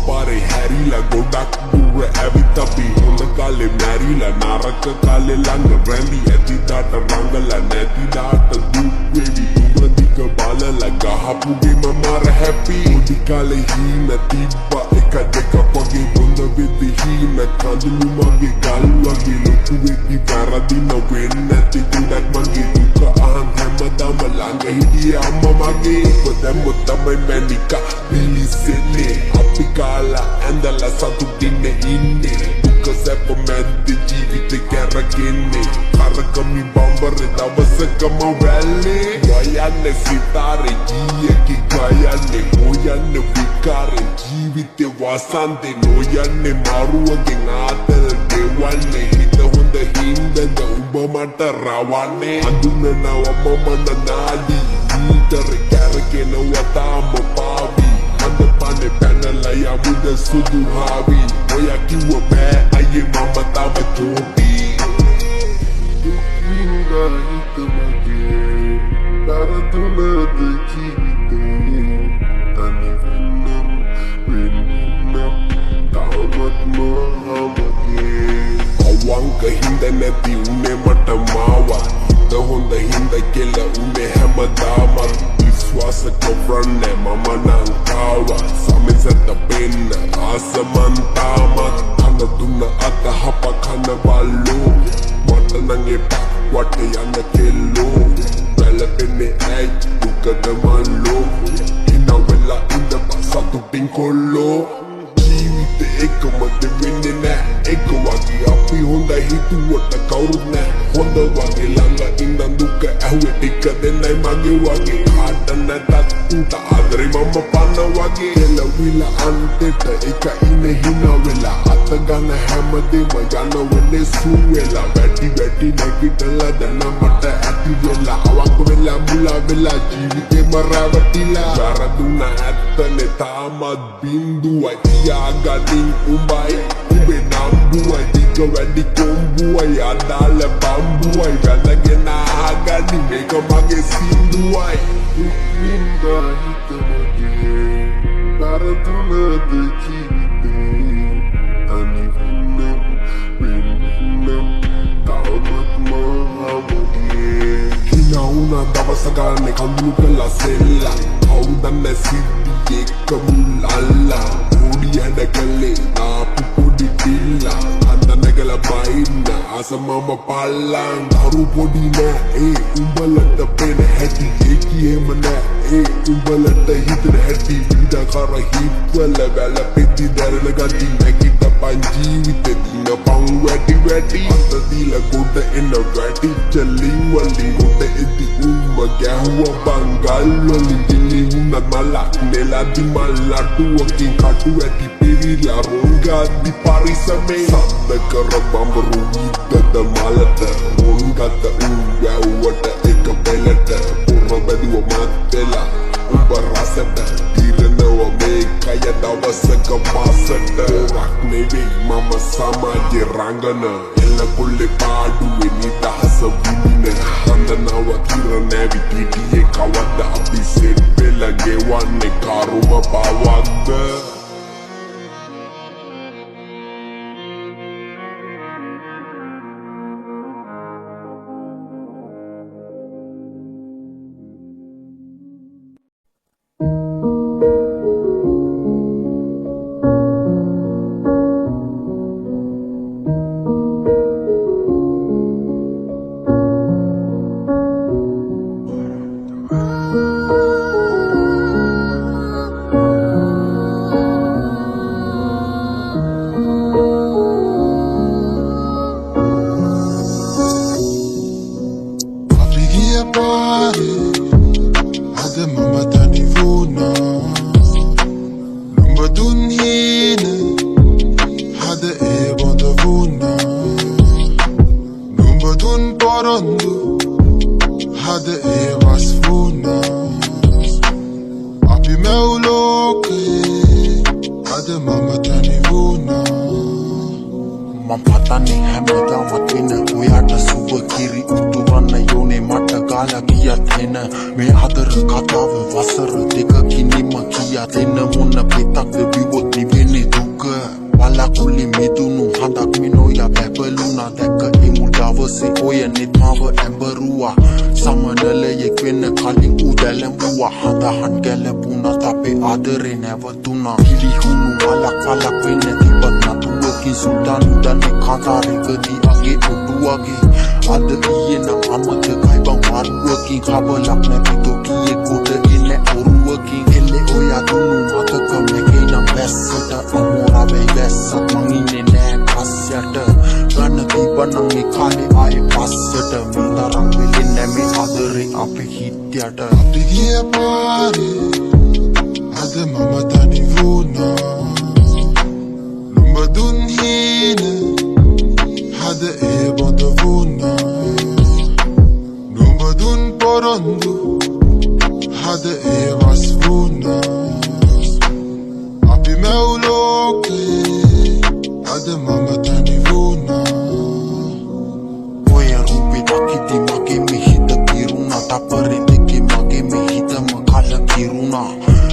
පාරේ හැරිලා ගොඩක් දුර ඇවිත් අපි හොඳ කාලේ මැරිලා නරක කාලේ ළඟ රැඳි ඇතිදාට රංගලා නැතිදාට දුක් වෙවි දුරදිග බලලා ගහපු ගෙම මර හැපි පොඩි කාලේ හීන තිබ්බා එක දෙක වගේ බොඳ වෙද්දි හීන කඳුළු මගේ ගල් වගේ ලොකු වෙද්දි වැරදින වෙන්නේ නැති ගොඩක් මගේ දුක අහන් හැමදාම ළඟ හිටියේ අම්මා මගේ දැම්මොත් තමයි මැනිකා පිලිසෙන්නේ අපි කාලා ඇඳලා සතුටින් ඉන්නේ දුක සැප මැද්ද ජීවිත කැරකෙන්නේ කරකමි බම්බරේ දවසකම වැල්ලේ ගයන්නේ සිතාරේ ගියකි ගයන්නේ හොයන්නේ විකාරේ ජීවිතේ වසන්තේ නොයන්නේ මරුවගෙන් ආතල් දෙවන්නේ හිත හොඳ හින්දද උඹ මට රවන්නේ අඳුනනවා මම නාඩි දීතරේ කැරකෙනවා තාම පාවි හඳ පනේ පැනලා යමුද සුදු හාවි ඔය කිව්ව බෑ අයියේ මම තව චෝටි දුකින්දා හිත මගේ දරදුනද ජීවිතේ තනි වෙන්නම් තවමත් මහමගේ අවංක හින්ද නැති උනේ මට මාවා හිත හොඳ හින්ද කියලා උනේ හැමදාමත් විශ්වාස කරන්නේ මම නම් කාවා සමෙසත පෙන්න ආසමන්තාමත් කන දුන්න අතහප කන බල්ලෝ මට නම් එපා වට යන කෙල්ලෝ වැලපෙන්නේ ඇයි දුකද මල්ලෝ හිනවෙලා ඉඳප සතුටින් කොල්ලෝ ජීවිතේ එකමද වෙන්නේ නෑ එක වගේ අපි හොඳ හිතුවට කවුරුත් නෑ හොඳ වගේ ළඟ ඉඳන් දුක ඇහුවේ ටික දෙන්නයි මගේ වගේ කාට නැතත් උන්ට ආදරේ මම පන්න වගේ එළවිලා අන්තෙට එක ඉන්නේ හිනා වෙලා අත ගන්න හැමදේම යනවනේ සූ වෙලා වැටි නැගිටලා දැන් මට ඇති වෙලා අවක වෙලා මුලා වෙලා ජීවිතේම රැවටිලා වැරදුන ඇත්තනේ තාමත් බින්දුවයි තියාගනින් උඹයි උඹේ නම්බුවයි දිග වැඩි කොම්බුවයි අදාළ බම්බුවයි වැදගෙන ආගනි මේක මගේ සින්දුවයි දුකින්දා හිත මගේ දරදුනද ජීවිතේ තනි වෙන්නම් තවමත් මහමගේ හිනා වුණා දවස ගානේ කඳුළු කළා සෙල්ලා කවුදන්නේ සිද්ධියේ කමුල්ලා පොඩි හැඩ කළේ ආපු පොඩි පිල්ලා අඳ නැගලා බයින්න අසමම පල්ලන් දරු පොඩි නෑ උඹලට පෙන හැටි කියේම නෑ උඹලට හිතන හැටි විඩ කර හිත්වල වැල පෙති දැරල ගති නැගිට පන් ජීවිතේ දින පන් වැඩි අත දීලා ගොඩ එන වැඩි චලින් වලින් ගොඩ එදි උම්ම ගැහුව බංගල් වලින් දිලි උන්නත් මලක් නෙලදි මල්ලටුවකින් කටු ඇති පිරිලා රොන්ගද්දි පරිසමේ සද්ද කර බම්බරු විද්දද මලට රොන්ගත උවැව්වට එක පෙලට පුර බැදුව මත්තෙලා උඹ රසට දිරනව මේකය දවසක පාසට රක් නෙවෙයි මම සමාජේ රංගන එල්ල කොල්ලේ පාඩුවේ නිදහස විඳින හඳනව කිර නැවි පිටියේ කවද්ද අපි සෙට් වෙලා ගෙවන්නේ කරුම පවද්ද Mampatane hamada matena Oyata suba kiri uturana yone mata gala kia tena Me adara katava vasara deka kini makia tena Mona petak de biwot ni bene duka Wala kuli midunu handak mino ya bebeluna Deka imul davasi oya nitmava emberua Samanale ye kwena kaling udalem uwa Handa hangele puna tape adere never tuna Hili hunu alak kwena tibat natua Ki sultan udane kantare gadi age uduage Ada iye na amate kai bang marua Ki kabalak na pito kiye kota ine urua Ki ele oya dunu mata kameke na besata Amora be besat mangine ne kasyata Gana tiba nangi kale ae pasyata Mindarang bilin ne me adere ape hityata Diye pare Ada mama tani vuna Lumba dun hine Hada eba da vuna Lumba dun porandu Hada eba svuna Api meuloke Ada mama tani vuna Oya rupi daki di mage me hita kiruna Tapare deke mage me hita makala kiruna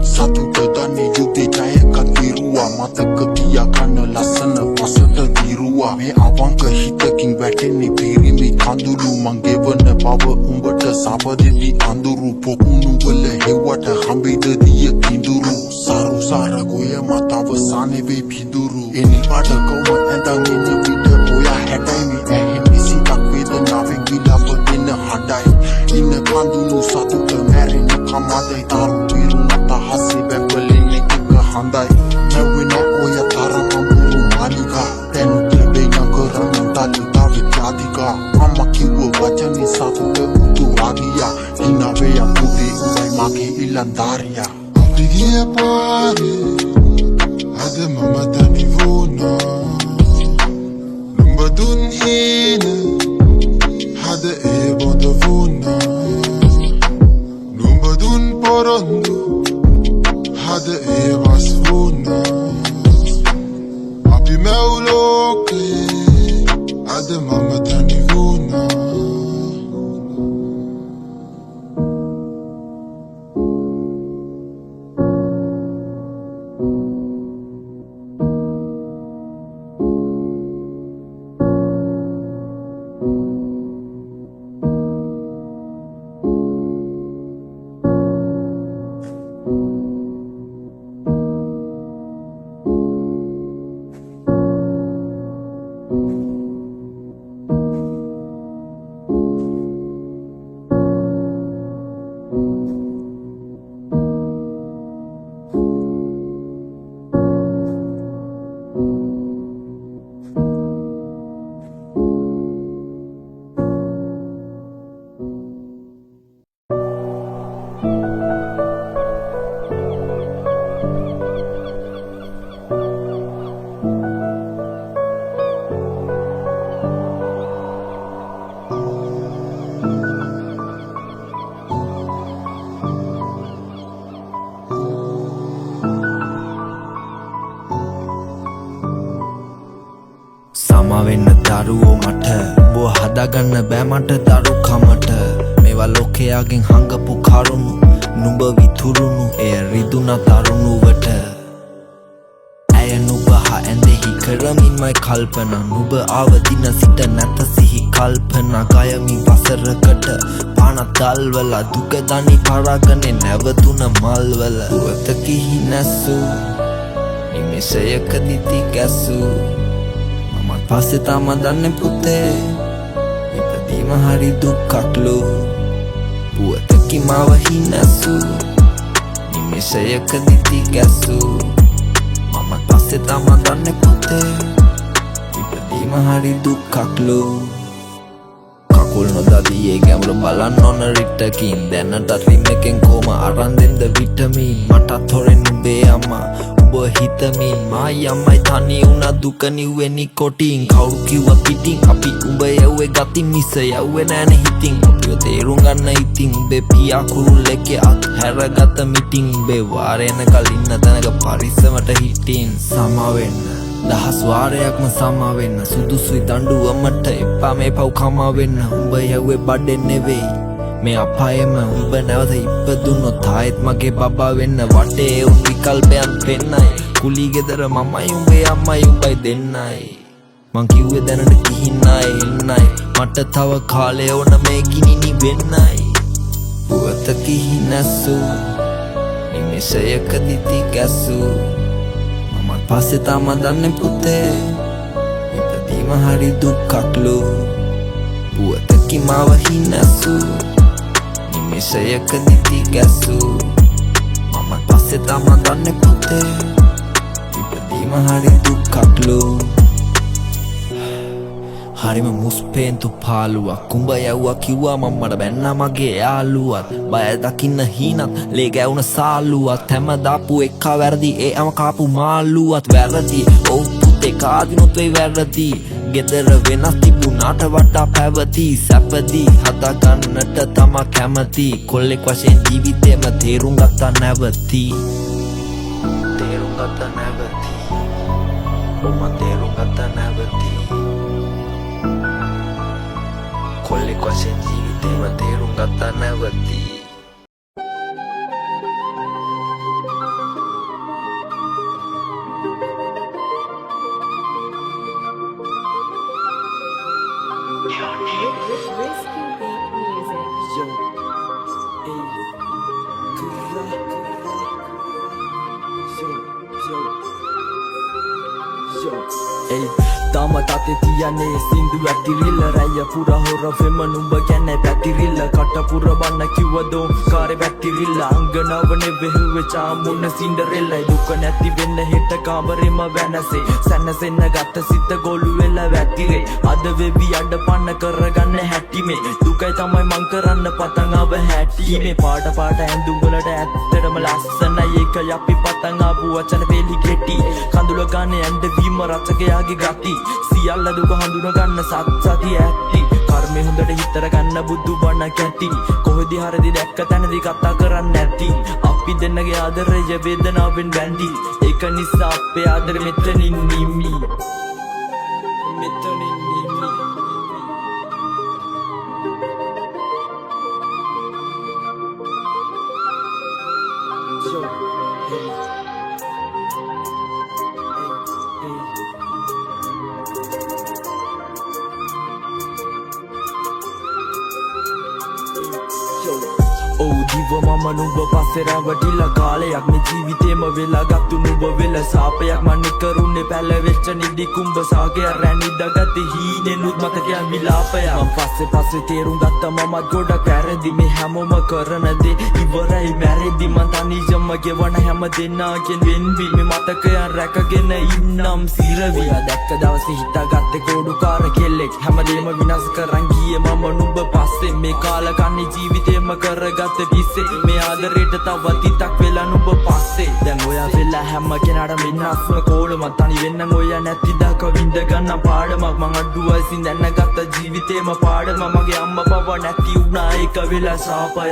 Satu dadane yude jaya katirua Mata ketia kana lasana pasata dirua Me awang ke hita king bate ni piri me kandulu Mangevana baba umbata sabade di anduru Pokunu wale hewata hambida diya kinduru Saru sara goya mata vasane be piduru Eni pada kauma endang ini vida oya hetai me ehemi sitak veda nave gila padena hadai Ina kandulu satu ke meri ne kamadai taru biru nata hasi bebelini ika handai Nawina oya tara mamburu malika Tenu tebe nyangkerang talu tavi jadika Mama kiwa wajani satu ke utu agia Ina veya pudi ubai maki ilandaria Diye pare Ada mama tani vuna Lumba dun hine Hada eba da vuna Lumba dun porandu Hada eba svuna Api meuloke Ada mama tani vuna සමවෙන්න දරුවෝ මට උඹව හදාගන්න බෑ මට දරු කමට මේවා ලෝකයාගෙන් හංගපු කරුණු නුඹ විතුරුණු එය රිදුන තරුණුවට ඇය නුඹ හා ඇඳෙහි කරමින්මයි කල්පනා නුඹ ආවදින සිට නැත සිහි කල්පනා ගයමි වසරකට පානත් දල්වලා දුක දනි කරාගනේ නැවතුන මල්වල පුවතකිහි නැසූ නිමේෂයකදී තිගැසූ පස්සේ තම දන්නේ පුතේ ඉපදීම හරි දුක්ක්ලු පුවතකි මව හිනසු නිමේෂයකදී තිගැසු මම පස්සේ තම දන්නේ පුතේ ඉපදීම හරි දුක්ක්ලු කකුල් නොදදී ඒ ගැඹුර බලන්න ඕන රිට්ටකින් දැනට රිම් එකෙන් කොම අරන් දෙන්න විටමින් මටත් හොරෙන් උඹේ අම්මා ඔබ හිතමින් මායි අම්මයි තනි වුණා දුක නිව්වේ නිකොටින් කවුරු කිව්වා පිටින් අපි උඹ යව්වේ ගතින් මිස යව්වේ නෑනේ හිතින් අපිව තේරුම් ගන්න ඉතින් උඹේ පියා කුරුල්ලෙක්ගේ අත් හැරගත මිටින් උඹේ වාරේන කලින් තැනක පරිස්සමට හිටින් සමවෙන්න දහස් වාරයක්ම සමා වෙන්න සුදුසුයි දඬුවමට එපා මේ පව් කමා වෙන්න උඹ යව්වේ බඩෙන් නෙවෙයි මේ අපායෙම උඹ නැවත ඉපදුනොත් ආයෙත් මගේ බබා වෙන්න වටේ උන් විකල්පයන් පෙන්නයි කුලී ගෙදර මමයි උඹේ අම්මයි උඹයි දෙන්නයි මං කිව්වේ දැනට කිහින්නයි එන්නයි මට තව කාලය ඕන මේ ගිනි නිවෙන්නයි පුවත කිහිනැස්සු නිමේෂයකදී තිගැස්සු මමත් පස්සේ තමා දන්නේ පුතේ ඉපදීම හරි දුක්ඛක්ලු පුවතකි මාව හිනැස්සු නිමේෂයකදී තිගැස්සු මමත් පස්සේ තමා දන්නේ පුතේ ඉපදීම හරි දුක්ඛක්ලු හරිම මුස්පේන්තු පාලුවක් කුඹ යව්වා කිව්වා මම්මට බැන්නා මගේ යාළුවත් බය දකින්න හීනත් ලේ ගැවුන සාලුවත් හැම දාපු එකා වැරදි ඒ අම කාපු මාළුවත් වැරදි ඔව් පුතේ කාදිනොත් වෙයි වැරදි ගෙදර වෙනස් තිබුණාට වඩා පැවති සැපදී හදාගන්නට තමා කැමති කොල්ලෙක් වශයෙන් ජීවිතේම තේරුම් ගත්තා නැවති තේරුම් ගත්තා නැවති ඔම තේරුම් ගත්තා නැවති කොල්ලෙක් වශයෙන් ජීවිතේම තේරුම් ගත්තා නැවති Risky beat music. තම තතේ තියන්නේ සින්දු ඇතිරිල්ල රැය පුර හොර වෙම නුඹ ගැන පැතිරිල්ල කට පුර බන්න කිව්වදෝ කාරේ පැතිරිල්ල අංගනවනේ වෙහුවේ චාමුන්න සින්ඩරෙල්ලයි දුක නැති වෙන්න හෙට කාමරෙම වෙනසේ සැනසෙන්න ගත සිත ගොළු වෙලා වැතිරේ අද වෙවි අඩ පන්න කරගන්න හැටි මේ දුකයි තමයි මං කරන්න පතන් ආව හැටි මේ පාට පාට ඇඳුම් වලට ඇත්තටම ලස්සනයි ඒක යපි පතන් ආපු වචන පෙලි කෙටි කඳුල ගන්න ඇඳ වීම රචකයාගේ ගති සියල්ල දුක හඳුන ගන්න සත්සති ඇති කර්මේ හොඳට හිතර ගන්න බුදු බණ කැටි කොහෙදි හරිදි දැක්ක තැනදී කතා කරන්න නැති අපි දෙන්නගේ ආදරය වේදනාවෙන් බැඳි ඒක නිසා අපේ ආදරෙ මෙතනින් නිමි මෙතනින් නිමි ඔව් දිව මම නුඹ පස්සේ රැවටිලා කාලයක් මේ ජීවිතේම වෙලා ගත්තු නුඹ වෙල සාපයක් මන් කරුනේ පැලවෙච්ච නිදි කුඹ සාගය රැනිදගත හීනෙනුත් මතකයන් විලාපය මම පස්සේ තේරුම් ගත්තා මමත් ගොඩක් වැරදි මේ හැමෝම කරන දේ ඉවරයි මැරෙදි මං තනියම ගෙවන හැම දෙනාගෙන් වෙන්වි මේ මතකයන් රැකගෙන ඉන්නම් සිරවි දැක්ක දවසේ හිතාගත්තේ කෝඩුකාර කෙල්ලෙක් හැමදේම විනාශ කරන් ගියේ මම නුඹ පස්සේ මේ කාලකන්ණි ජීවිතේම කරගත්ත පිස්සේ මේ ආදරේට තව තිතක් වෙලා නුඹ පස්සේ දැන් ඔයා වෙලා හැම කෙනාටම වෙනස්ම කෝලම තනි වෙන්නම් ඔයා නැති දක විඳ ගන්න පාඩමක් මං අඩුවයිසින් දැනගත්ත ජීවිතේම පාඩම මගේ අම්මා පව නැති වුණා ඒක වෙලා සාපය